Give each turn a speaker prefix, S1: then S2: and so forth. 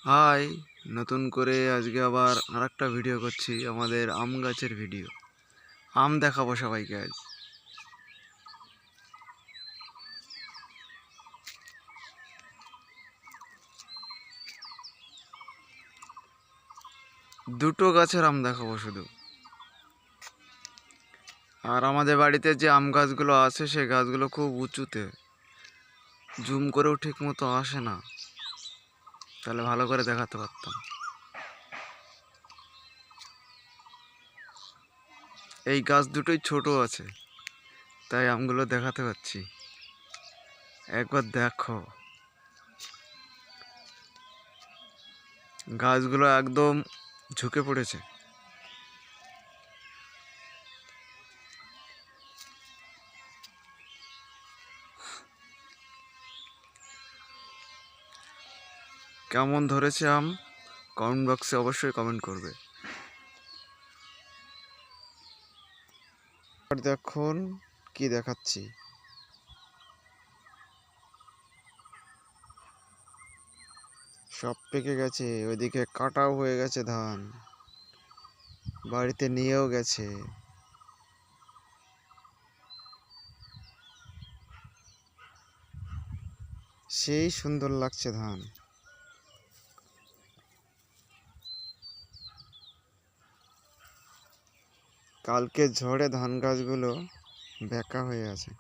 S1: High, নতুন করে আজকে আবার আরেকটা ভিডিও করছি। আমাদের আম গাছের ভিডিও। আম দেখাবো সবাইকে আজ। দুটো গাছের আম দেখাবো শুধু। আর আমাদের বাড়িতে যে আম গাছগুলো আছে সেই গাছগুলো খুব উঁচুতে, জুম করেও ঠিক মতো আসে না, তাহলে ভালো করে দেখাতে পারতাম। এই গাছ দুটোই ছোট আছে, তাই আমগুলো দেখাতে পাচ্ছি। একবার দেখো, গাছগুলো একদম ঝুঁকে পড়েছে। কেমন ধরেছে আম কমেন্ট বক্সে অবশ্যই কমেন্ট করবে। আর দেখুন কি দেখাচ্ছি, সব পেকে গেছে। ওইদিকে কাটাও হয়ে গেছে ধান, বাড়িতে নিয়েও গেছে। সেই সুন্দর লাগছে ধান। কালকে ঝড়ে ধান গাছগুলো বেঁকা হয়ে আছে।